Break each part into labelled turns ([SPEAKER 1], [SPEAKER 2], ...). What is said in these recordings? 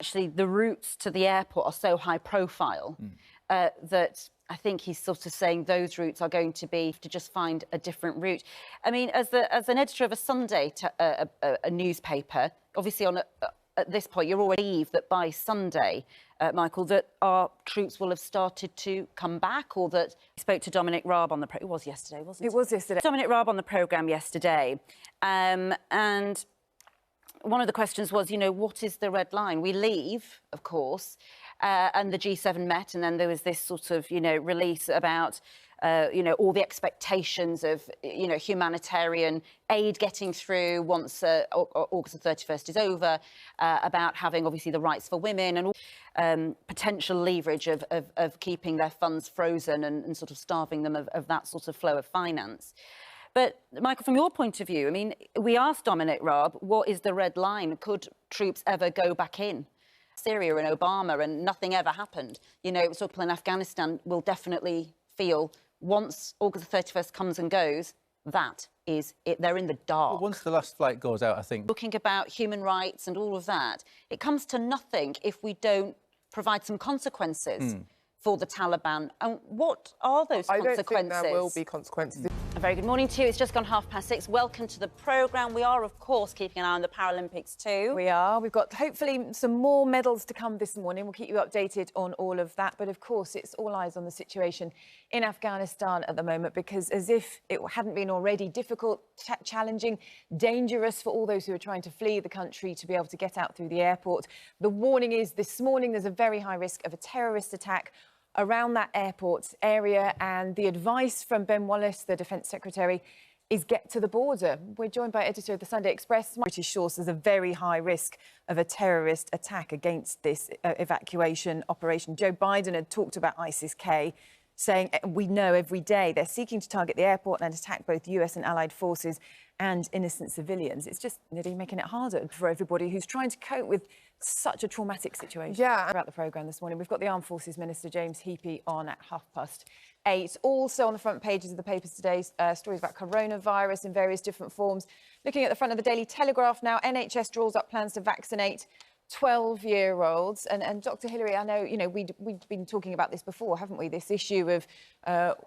[SPEAKER 1] actually the routes to the airport are so high profile that I think he's sort of saying those routes are going to be to just find a different route. I mean, as an editor of a Sunday a newspaper, obviously at this point you're already believe that by Sunday, Michael, that our troops will have started to come back, or that he spoke to Dominic Raab on the it was yesterday, wasn't it?
[SPEAKER 2] It was yesterday.
[SPEAKER 1] Dominic Raab on the programme yesterday, and one of the questions was, you know, what is the red line? We leave, of course, and the G7 met, and then there was this sort of, you know, release about, you know, all the expectations of, you know, humanitarian aid getting through once August the 31st is over, about having, obviously, the rights for women and all, potential leverage of keeping their funds frozen and sort of starving them of that sort of flow of finance. But, Michael, from your point of view, I mean, we asked Dominic Raab, what is the red line? Could troops ever go back in? Syria and Obama, and nothing ever happened. You know, so people in Afghanistan will definitely feel once August the 31st comes and goes, that is it. They're in the dark.
[SPEAKER 3] Well, once the last flight goes out, I think...
[SPEAKER 1] Looking about human rights and all of that, it comes to nothing if we don't provide some consequences for the Taliban. And what are those consequences?
[SPEAKER 2] I don't think there will be consequences.
[SPEAKER 1] A very good morning to you. It's just gone 6:30. Welcome to the programme. We are, of course, keeping an eye on the Paralympics too.
[SPEAKER 2] We are. We've got, hopefully, some more medals to come this morning. We'll keep you updated on all of that. But, of course, it's all eyes on the situation in Afghanistan at the moment, because as if it hadn't been already difficult, challenging, dangerous for all those who are trying to flee the country to be able to get out through the airport. The warning is this morning there's a very high risk of a terrorist attack around that airport area, and the advice from Ben Wallace, the Defence Secretary, is get to the border. We're joined by editor of the Sunday Express. British shores, there's a very high risk of a terrorist attack against this evacuation operation. Joe Biden had talked about ISIS-K, saying we know every day they're seeking to target the airport and attack both US and allied forces and innocent civilians. It's just nearly making it harder for everybody who's trying to cope with such a traumatic situation.
[SPEAKER 4] Yeah.
[SPEAKER 2] About the programme this morning, we've got the Armed Forces Minister James Heappey on at 8:30. Also on the front pages of the papers today, stories about coronavirus in various different forms. Looking at the front of the Daily Telegraph now, NHS draws up plans to vaccinate 12-year-olds. And Dr. Hillary, I know, you know, we've been talking about this before, haven't we? This issue of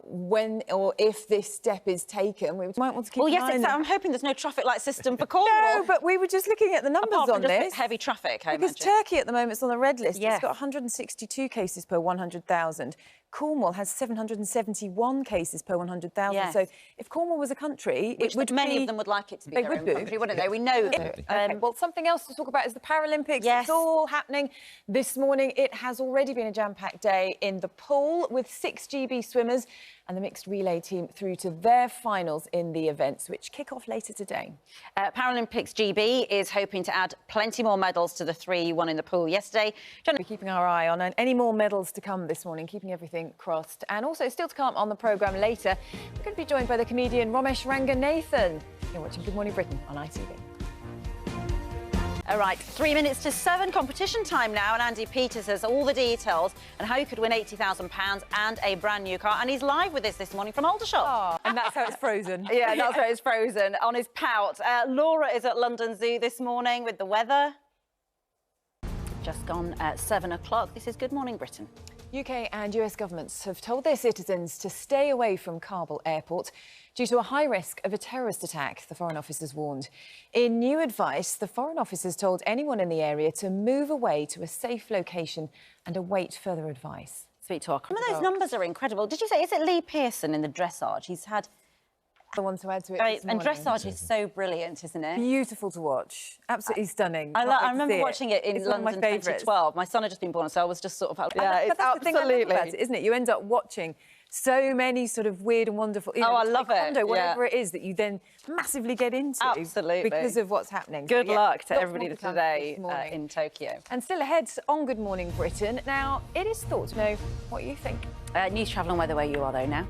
[SPEAKER 2] when or if this step is taken. We might want to keep
[SPEAKER 1] an eye on
[SPEAKER 2] exactly.
[SPEAKER 1] Well, yes, I'm hoping there's no traffic light system for Cornwall.
[SPEAKER 2] No, but we were just looking at the numbers
[SPEAKER 1] Apart from
[SPEAKER 2] on
[SPEAKER 1] just
[SPEAKER 2] this.
[SPEAKER 1] Heavy traffic, I
[SPEAKER 2] because
[SPEAKER 1] imagine.
[SPEAKER 2] Turkey at the moment is on the red list.
[SPEAKER 1] Yes.
[SPEAKER 2] It's got 162 cases per 100,000. Cornwall has 771 cases per 100,000.
[SPEAKER 1] Yes.
[SPEAKER 2] So if Cornwall was a country,
[SPEAKER 1] Which
[SPEAKER 2] it would
[SPEAKER 1] many
[SPEAKER 2] be...
[SPEAKER 1] of them would like it to be
[SPEAKER 2] They
[SPEAKER 1] their
[SPEAKER 2] would
[SPEAKER 1] own
[SPEAKER 2] be.
[SPEAKER 1] country, wouldn't they? We know that.
[SPEAKER 2] Okay. Well, something else to talk about is the Paralympics.
[SPEAKER 1] Yes.
[SPEAKER 2] It's all happening this morning. It has already been a jam-packed day in the pool with 6 GB swimmers and the mixed relay team through to their finals in the events, which kick off later today.
[SPEAKER 1] Paralympics GB is hoping to add plenty more medals to the 3 won in the pool yesterday.
[SPEAKER 2] We're keeping our eye on any more medals to come this morning, keeping everything crossed. And also, still to come on the programme later, we're going to be joined by the comedian Romesh Ranganathan. You're watching Good Morning Britain on ITV.
[SPEAKER 1] All right, 3 minutes to 7, competition time now, and Andy Peters has all the details on how you could win £80,000 and a brand new car, and he's live with us this morning from Aldershot.
[SPEAKER 2] Oh, and that's how it's frozen.
[SPEAKER 1] Yeah, that's how it's frozen, on his pout. Laura is at London Zoo this morning with the weather. Just gone at 7 o'clock. This is Good Morning Britain.
[SPEAKER 2] UK and US governments have told their citizens to stay away from Kabul airport due to a high risk of a terrorist attack, the Foreign Office has warned. In new advice, the Foreign Office has told anyone in the area to move away to a safe location and await further advice.
[SPEAKER 1] Speak to our... Some of those numbers are incredible. Did you say, is it Lee Pearson in the dressage? He's had...
[SPEAKER 2] The one to add to it this
[SPEAKER 1] and
[SPEAKER 2] morning.
[SPEAKER 1] dressage is so brilliant, isn't it?
[SPEAKER 2] Beautiful to watch. Absolutely stunning.
[SPEAKER 1] I remember watching it in London 2012. My son had just been born, so I was just sort of...
[SPEAKER 2] Yeah, it's absolutely... About it, isn't it? You end up watching so many sort of weird and wonderful... You know,
[SPEAKER 1] I love it.
[SPEAKER 2] Whatever it is that you then massively get into.
[SPEAKER 1] Absolutely.
[SPEAKER 2] Because of what's happening.
[SPEAKER 1] Good luck to everybody today in Tokyo.
[SPEAKER 2] And still ahead on Good Morning Britain. Now, it is thought to know what you think.
[SPEAKER 1] News, travel and weather where you are, though, now.